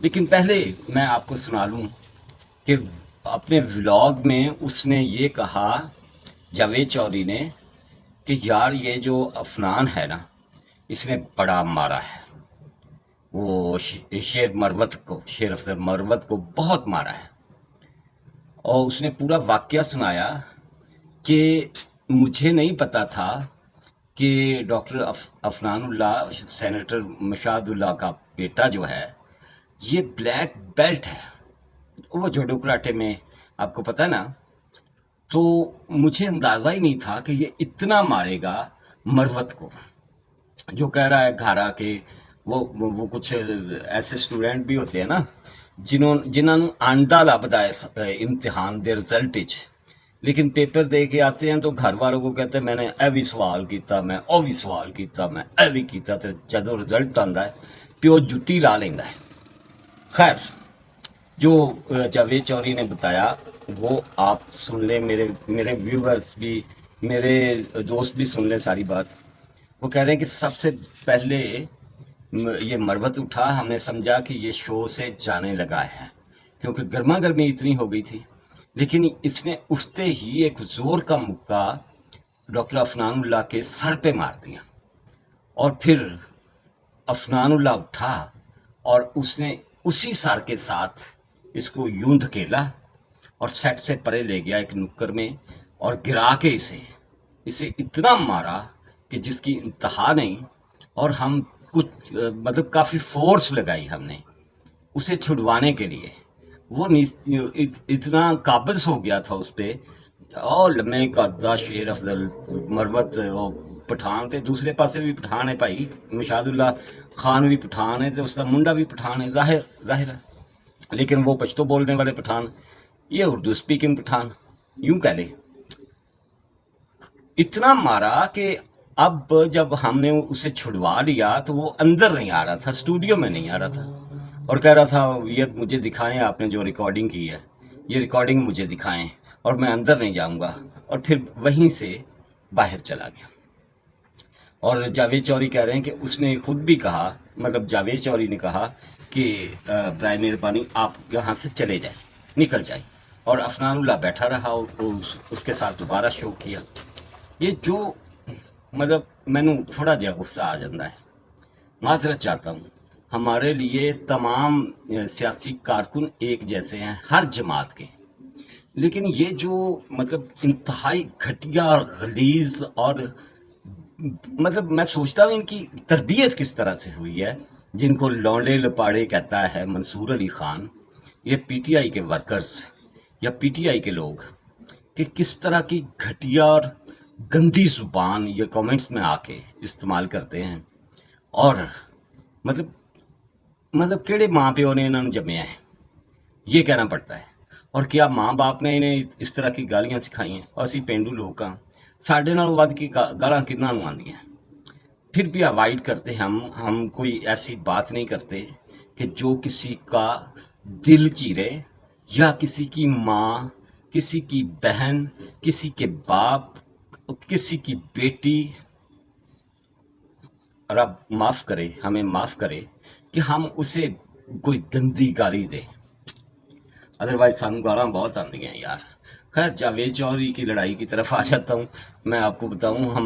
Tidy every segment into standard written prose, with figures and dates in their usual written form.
لیکن پہلے میں آپ کو سنا لوں کہ اپنے ولاگ میں اس نے یہ کہا، جاوید چودھری نے، کہ یار یہ جو افنان ہے نا، اس نے بڑا مارا ہے، وہ شیر افضل مروت کو بہت مارا ہے۔ اور اس نے پورا واقعہ سنایا کہ مجھے نہیں پتا تھا کہ ڈاکٹر افنان اللہ، سینیٹر مشاد اللہ کا بیٹا جو ہے، یہ بلیک بیلٹ ہے، وہ جوڈو کراٹے میں، آپ کو پتہ ہے نا۔ تو مجھے اندازہ ہی نہیں تھا کہ یہ اتنا مارے گا مروت کو، جو کہہ رہا ہے گھر آ کے، وہ کچھ ایسے اسٹوڈنٹ بھی ہوتے ہیں نا جنہوں نے آنڈا لبدا ہے امتحان دے رزلٹ وچ، لیکن پیپر دے کے آتے ہیں تو گھر والوں کو کہتے ہیں میں نے اے بھی سوال کیتا، میں او بھی سوال کیتا، میں اے بھی کیتا، تو جدو رزلٹ آتا ہے پیو جتی لا لینا ہے۔ خیر، جو جاوید چودھری نے بتایا وہ آپ سن لیں، میرے ویورز بھی، میرے دوست بھی سن لیں ساری بات۔ وہ کہہ رہے ہیں کہ سب سے پہلے یہ مروت اٹھا، ہم نے سمجھا کہ یہ شو سے جانے لگا ہے، کیونکہ گرما گرمی اتنی ہو گئی تھی، لیکن اس نے اٹھتے ہی ایک زور کا مکہ ڈاکٹر افنان اللہ کے سر پہ مار دیا، اور پھر افنان اللہ اٹھا اور اس نے اسی سر کے ساتھ اس کو یوں دھکیلا اور سیٹ سے پرے لے گیا ایک نکر میں، اور گرا کے اسے اتنا مارا کہ جس کی انتہا نہیں۔ اور ہم کچھ مطلب کافی فورس لگائی ہم نے اسے چھڑوانے کے لیے، وہ اتنا قابض ہو گیا تھا اس پہ۔ اور لمحے کا شیر افضل مروت، وہ پٹھان تھے، دوسرے پاسے بھی پٹھان ہے بھائی، مشاد اللہ خان بھی پٹھان ہے، تو اس کا منڈا بھی پٹھان ہے، ظاہر ہے، لیکن وہ پشتو بولنے والے پٹھان، یہ اردو سپیکنگ پٹھان، یوں کہہ لیں۔ اتنا مارا کہ اب جب ہم نے اسے چھڑوا لیا تو وہ اندر نہیں آ رہا تھا، اسٹوڈیو میں نہیں آ رہا تھا، اور کہہ رہا تھا یہ مجھے دکھائیں آپ نے جو ریکارڈنگ کی ہے، یہ ریکارڈنگ مجھے دکھائیں اور میں اندر نہیں جاؤں گا، اور پھر وہیں سے باہر چلا گیا۔ اور جاوید چودھری کہہ رہے ہیں کہ اس نے خود بھی کہا، مطلب جاوید چودھری نے کہا کہ برائے مہربانی آپ یہاں سے چلے جائیں، نکل جائیں، اور افنان اللہ بیٹھا رہا اور اس کے ساتھ دوبارہ شو کیا۔ یہ جو مطلب مینو تھوڑا جہا غصہ آ جاتا ہے، معذرت چاہتا ہوں، ہمارے لیے تمام سیاسی کارکن ایک جیسے ہیں ہر جماعت کے، لیکن یہ جو مطلب انتہائی گھٹیا اور غلیظ، اور مطلب میں سوچتا ہوں ان کی تربیت کس طرح سے ہوئی ہے، جن کو لونڈے لپاڑے کہتا ہے منصور علی خان، یہ پی ٹی آئی کے ورکرز یا پی ٹی آئی کے لوگ، کہ کس طرح کی گھٹیا اور گندی زبان یہ کامنٹس میں آ کے استعمال کرتے ہیں، اور مطلب کیڑے ماں پیو نے انہوں نے جمیا ہے، یہ کہنا پڑتا ہے۔ اور کیا ماں باپ نے انہیں اس طرح کی گالیاں سکھائی ہیں؟ اور اسی پینڈو لوگ ہاں، ساڈے نال ود کی گالاں کنہاں نوں آندیاں ہیں؟ پھر بھی اوائڈ کرتے ہیں، ہم کوئی ایسی بات نہیں کرتے کہ جو کسی کا دل چیرے، یا کسی کی ماں، کسی کی بہن، کسی کے باپ، کسی کی بیٹی، رب معاف کرے، ہمیں معاف کرے کہ ہم اسے کوئی گندی گالی دیں، ادروائز سانوں گالاں بہت آندی ہیں یار۔ خیر، جاوید چودھری کی لڑائی کی طرف آ جاتا ہوں۔ میں آپ کو بتاؤں،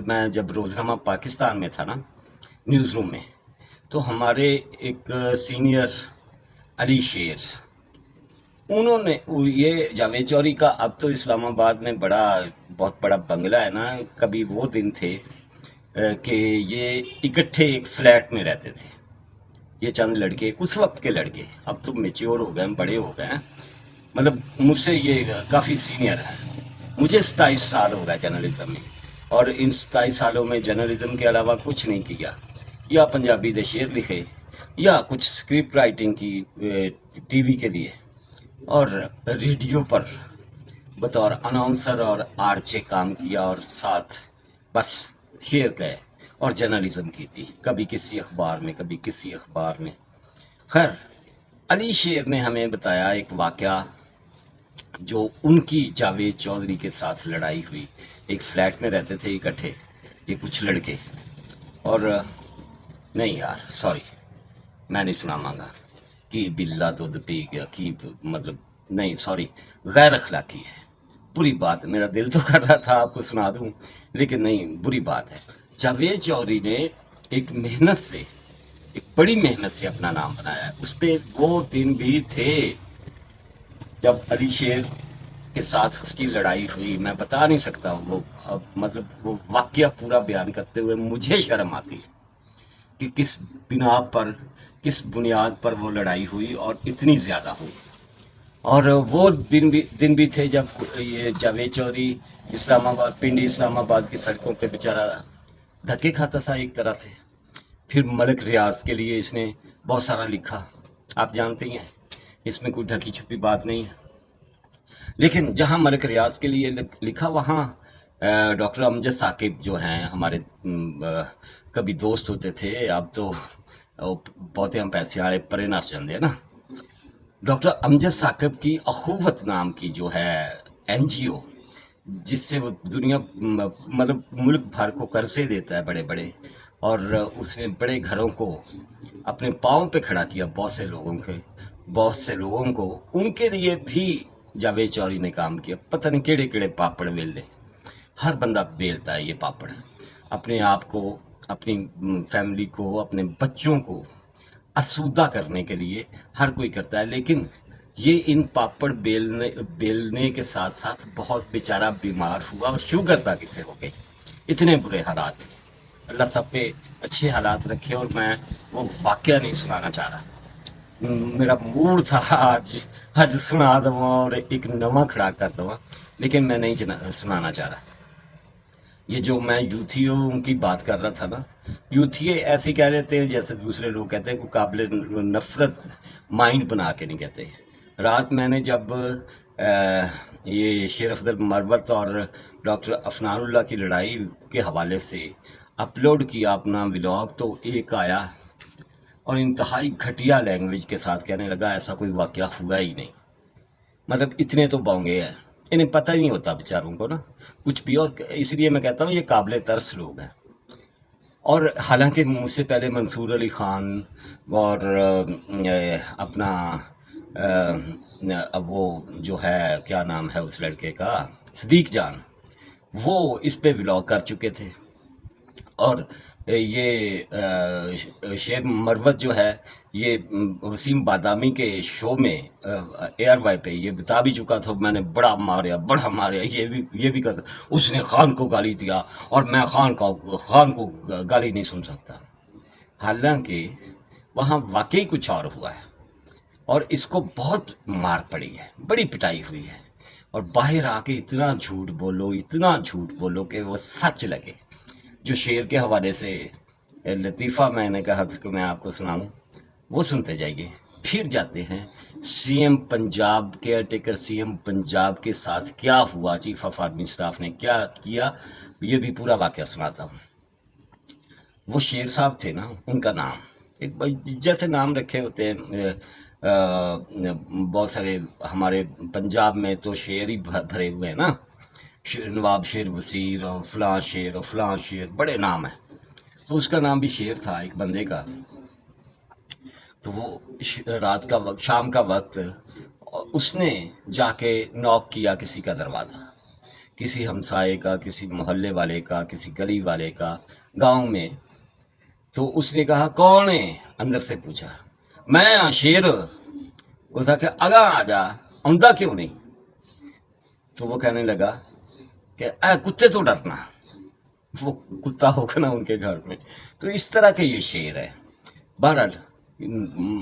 میں جب روزنامہ پاکستان میں تھا نا، نیوز روم میں، تو ہمارے ایک سینئر علی شیر، انہوں نے یہ جاوید چودھری کا اب تو اسلام آباد میں بہت بڑا بنگلہ ہے نا، کبھی وہ دن تھے کہ یہ اکٹھے ایک فلیٹ میں رہتے تھے، یہ چند لڑکے، اس وقت کے لڑکے، اب تو میچیور ہو گئے ہیں، بڑے ہو گئے ہیں، مطلب مجھ سے یہ کافی سینئر ہے، مجھے 27 سال ہو گئے جرنلزم میں، اور ان 27 سالوں میں جرنلزم کے علاوہ کچھ نہیں کیا، یا پنجابی دے شعر لکھے، یا کچھ اسکرپٹ رائٹنگ کی ٹی وی کے لیے، اور ریڈیو پر بطور اناؤنسر اور آر جے کام کیا، اور ساتھ بس شعر گئے اور جرنلزم کی تھی، کبھی کسی اخبار میں، کبھی کسی اخبار میں۔ خیر، علی شیر نے ہمیں بتایا ایک واقعہ جو ان کی جاوید چودھری کے ساتھ لڑائی ہوئی، ایک فلیٹ میں رہتے تھے اکٹھے یہ کچھ لڑکے، اور نہیں یار، سوری، میں نہیں سنا مانگا، کہ بلا دودھ پی گیا کہ مطلب نہیں سوری غیر اخلاقی ہے، بری بات ہے۔ میرا دل تو کر رہا تھا آپ کو سنا دوں، لیکن نہیں، بری بات ہے۔ جاوید چودھری نے ایک محنت سے، ایک بڑی محنت سے اپنا نام بنایا ہے۔ اس پہ وہ دن بھی تھے جب علی شیر کے ساتھ اس کی لڑائی ہوئی، میں بتا نہیں سکتا وہ مطلب وہ واقعہ پورا بیان کرتے ہوئے مجھے شرم آتی ہے کہ کس بنا پر، کس بنیاد پر وہ لڑائی ہوئی اور اتنی زیادہ ہوئی۔ اور وہ دن بھی تھے جب یہ جاوید چودھری اسلام آباد، پنڈی اسلام آباد کی سڑکوں پہ بیچارہ دھکے کھاتا تھا ایک طرح سے۔ پھر ملک ریاض کے لیے اس نے بہت سارا لکھا، آپ جانتے ہی ہیں، اس میں کوئی ڈھکی چھپی بات نہیں ہے۔ لیکن جہاں ملک ریاض کے لیے لکھا، وہاں ڈاکٹر امجد ثاقب جو ہیں ہمارے کبھی دوست ہوتے تھے، اب تو بہت ہم پیسے والے پرے نس جاندے ہیں نا۔ ڈاکٹر امجد ثاقب کی اخوت نام کی جو ہے این جی او، جس سے وہ دنیا مطلب ملک بھر کو قرضے دیتا ہے بڑے بڑے، اور اس نے بڑے گھروں کو اپنے پاؤں پہ کھڑا کیا، بہت سے لوگوں کو ان کے لیے بھی جاوید چودھری نے کام کیا۔ پتہ نہیں کیڑے کیڑے پاپڑ بیل لے، ہر بندہ بیلتا ہے یہ پاپڑ، اپنے آپ کو، اپنی فیملی کو، اپنے بچوں کو آسودہ کرنے کے لیے ہر کوئی کرتا ہے۔ لیکن یہ ان پاپڑ بیلنے کے ساتھ ساتھ بہت بیچارہ بیمار ہوا اور شوگر تک اسے ہو گئی، اتنے برے حالات تھے۔ اللہ سب پہ اچھے حالات رکھے، اور میں وہ واقعہ نہیں سنانا چاہ رہا، میرا موڈ تھا آج سنا دوں اور ایک نواں کھڑا کر دوں، لیکن میں نہیں سنانا چاہ رہا۔ یہ جو میں یوتھیوں کی بات کر رہا تھا نا، یوتھیے ایسے کہہ دیتے ہیں جیسے دوسرے لوگ کہتے ہیں، کوئی قابل نفرت مائنڈ بنا کے نہیں کہتے۔ رات میں نے جب یہ شیر افضل مروت اور ڈاکٹر افنان اللہ کی لڑائی کے حوالے سے اپلوڈ کیا اپنا ولاگ، تو ایک آیا اور انتہائی گھٹیا لینگویج کے ساتھ کہنے لگا ایسا کوئی واقعہ ہوا ہی نہیں۔ مطلب اتنے تو بونگے ہیں، انہیں پتہ ہی نہیں ہوتا بیچاروں کو نا کچھ بھی، اور اس لیے میں کہتا ہوں یہ قابل ترس لوگ ہیں۔ اور حالانکہ مجھ سے پہلے منصور علی خان اور اپنا اب وہ جو ہے کیا نام ہے اس لڑکے کا، صدیق جان، وہ اس پہ ولاگ کر چکے تھے۔ اور یہ شیر مروت جو ہے، یہ وسیم بادامی کے شو میں ایئر وائی پہ یہ بتا بھی چکا تھا، میں نے بڑا ماریا یہ بھی کرتا، اس نے خان کو گالی دیا اور میں خان کو گالی نہیں سن سکتا۔ حالانکہ وہاں واقعی کچھ اور ہوا ہے، اور اس کو بہت مار پڑی ہے، بڑی پٹائی ہوئی ہے، اور باہر آ کے اتنا جھوٹ بولو کہ وہ سچ لگے۔ جو شیر کے حوالے سے لطیفہ میں نے کہا تھا کہ میں آپ کو سناؤں، وہ سنتے جائیے۔ پھر جاتے ہیں C M Punjab, caretaker C M Punjab کے ساتھ کیا ہوا، چیف آف آرمی اسٹاف نے کیا کیا، یہ بھی پورا واقعہ سناتا ہوں۔ وہ شیر صاحب تھے نا، ان کا نام ایک جیسے نام رکھے ہوتے ہیں بہت سارے ہمارے پنجاب میں تو شیر ہی بھرے ہوئے ہیں نا، نواب شیر وزیر اور فلاں شیر بڑے نام ہیں۔ تو اس کا نام بھی شیر تھا ایک بندے کا۔ تو وہ رات کا وقت، شام کا وقت، اس نے جا کے نوک کیا کسی کا دروازہ، کسی ہمسائے کا، کسی محلے والے کا، کسی گلی والے کا، گاؤں میں۔ تو اس نے کہا کون ہے؟ اندر سے پوچھا، میں شیر۔ وہ تھا کہ آگا آ جا، عمدہ کیوں نہیں؟ تو وہ کہنے لگا کہ اے کتے تو ڈرنا، وہ کتا ہوگا نا ان کے گھر میں۔ تو اس طرح کے یہ شعر ہے۔ بہرحال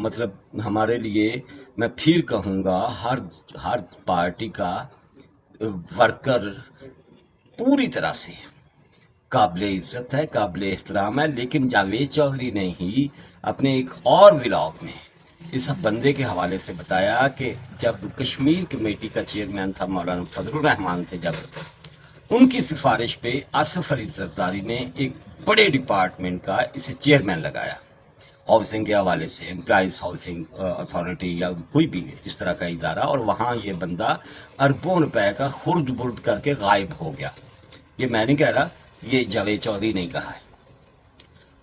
مطلب ہمارے لیے، میں پھر کہوں گا، ہر پارٹی کا ورکر پوری طرح سے قابل عزت ہے، قابل احترام ہے، لیکن جاوید چودھری نے ہی اپنے ایک اور ولاگ میں اس بندے کے حوالے سے بتایا کہ جب کشمیر کمیٹی کا چیئرمین تھا مولانا فضل الرحمان تھے، جب ان کی سفارش پہ آصف علی زرداری نے ایک بڑے ڈپارٹمنٹ کا اسے چیئرمین لگایا، ہاؤسنگ کے حوالے سے، امپلائیز ہاؤسنگ اتھارٹی یا کوئی بھی اس طرح کا ادارہ، اور وہاں یہ بندہ اربوں روپے کا خرد برد کر کے غائب ہو گیا۔ یہ میں نہیں کہہ رہا، یہ جاوید چودھری نے کہا ہے۔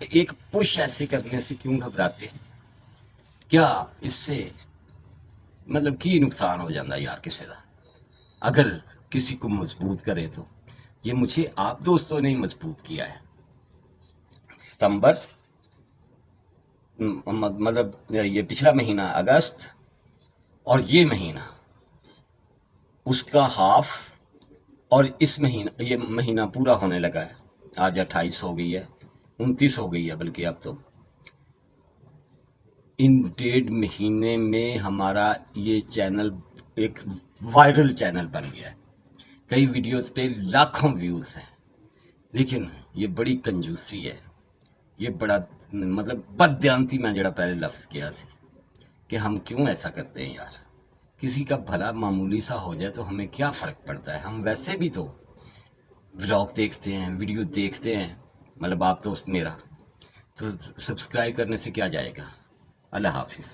ایک پش ایسے کرنے سے کیوں گھبراتے ہیں؟ کیا اس سے مطلب کی نقصان ہو جاتا یار کسی کا؟ اگر کسی کو مضبوط کرے تو یہ مجھے آپ دوستوں نے ہی مضبوط کیا ہے. ستمبر مطلب یہ پچھلا مہینہ اگست اور یہ مہینہ اس کا ہاف، اور اس مہینہ یہ مہینہ پورا ہونے لگا ہے. آج 28 ہو گئی ہے، 29 ہو گئی ہے بلکہ اب تو. ان 1.5 مہینے میں ہمارا یہ چینل ایک وائرل چینل بن گیا ہے. کئی ویڈیوز پہ لاکھوں ویوز ہیں، لیکن یہ بڑی کنجوسی ہے، یہ بڑا مطلب بددیانتی میں جڑا پہلے لفظ کیا سی کہ ہم کیوں ایسا کرتے ہیں یار. کسی کا بھلا معمولی سا ہو جائے تو ہمیں کیا فرق پڑتا ہے؟ ہم ویسے بھی تو ولاگ دیکھتے ہیں، ویڈیو دیکھتے ہیں، مطلب آپ دوست میرا، تو سبسکرائب کرنے سے کیا جائے گا. اللہ حافظ.